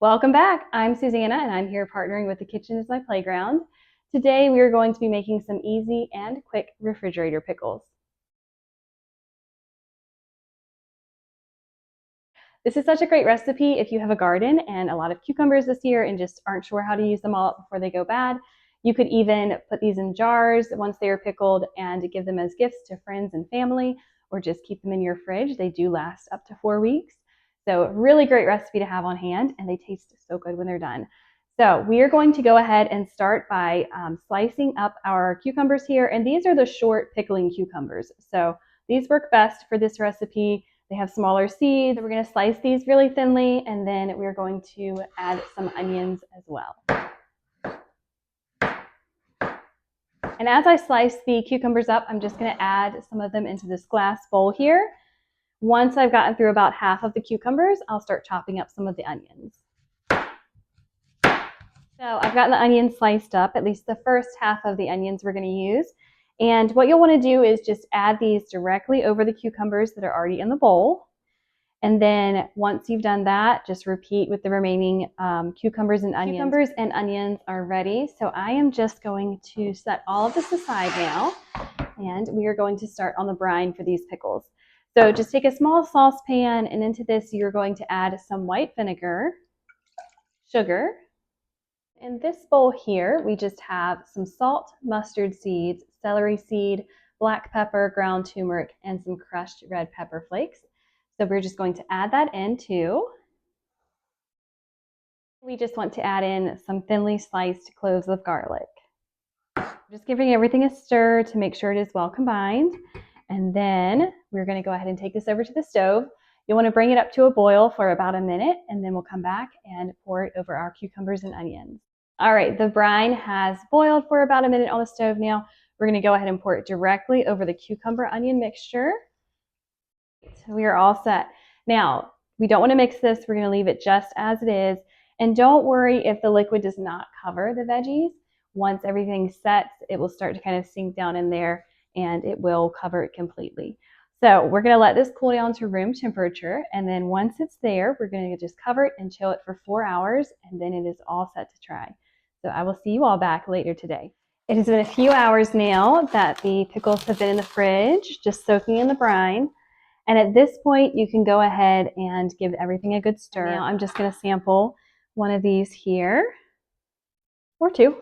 Welcome back. I'm Susanna and I'm here partnering with The Kitchen is My Playground. Today we are going to be making some easy and quick refrigerator pickles. This is such a great recipe if you have a garden and a lot of cucumbers this year and just aren't sure how to use them all up before they go bad. You could even put these in jars once they are pickled and give them as gifts to friends and family, or just keep them in your fridge. They do last up to 4 weeks. So really great recipe to have on hand, and they taste so good when they're done. So we are going to go ahead and start by slicing up our cucumbers here. And these are the short pickling cucumbers. So these work best for this recipe. They have smaller seeds. We're going to slice these really thinly, and then we're going to add some onions as well. And as I slice the cucumbers up, I'm just going to add some of them into this glass bowl here. Once I've gotten through about half of the cucumbers, I'll start chopping up some of the onions. So I've gotten the onions sliced up, at least the first half of the onions we're going to use. And what you'll want to do is just add these directly over the cucumbers that are already in the bowl. And then once you've done that, just repeat with the remaining cucumbers and onions. Cucumbers and onions are ready. So I am just going to set all of this aside now. And we are going to start on the brine for these pickles. So just take a small saucepan, and into this you're going to add some white vinegar, sugar. In this bowl here, we just have some salt, mustard seeds, celery seed, black pepper, ground turmeric, and some crushed red pepper flakes. So we're just going to add that in too. We just want to add in some thinly sliced cloves of garlic. Just giving everything a stir to make sure it is well combined. And then we're going to go ahead and take this over to the stove. You'll want to bring it up to a boil for about a minute, and then we'll come back and pour it over our cucumbers and onions. All right, the brine has boiled for about a minute on the stove now. We're going to go ahead and pour it directly over the cucumber onion mixture. So we are all set. Now, we don't want to mix this. We're going to leave it just as it is. And don't worry if the liquid does not cover the veggies. Once everything sets, it will start to kind of sink down in there, and it will cover it completely. So we're going to let this cool down to room temperature, and then once it's there, we're going to just cover it and chill it for 4 hours, and then it is all set to try. So I will see you all back later today. It has been a few hours now that the pickles have been in the fridge, just soaking in the brine. And at this point, you can go ahead and give everything a good stir. Now I'm just going to sample one of these here, or two.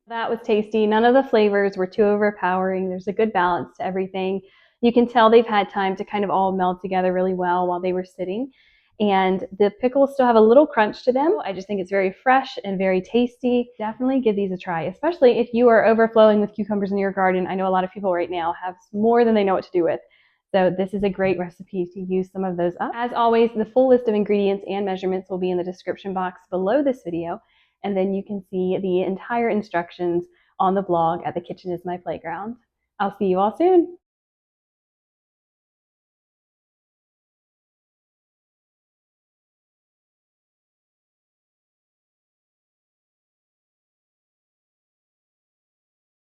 That was tasty. None of the flavors were too overpowering. There's a good balance to everything. You can tell they've had time to kind of all meld together really well while they were sitting. And the pickles still have a little crunch to them. I just think it's very fresh and very tasty. Definitely give these a try, especially if you are overflowing with cucumbers in your garden. I know a lot of people right now have more than they know what to do with. So this is a great recipe to use some of those up. As always, the full list of ingredients and measurements will be in the description box below this video. And then you can see the entire instructions on the blog at The Kitchen is My Playground. I'll see you all soon.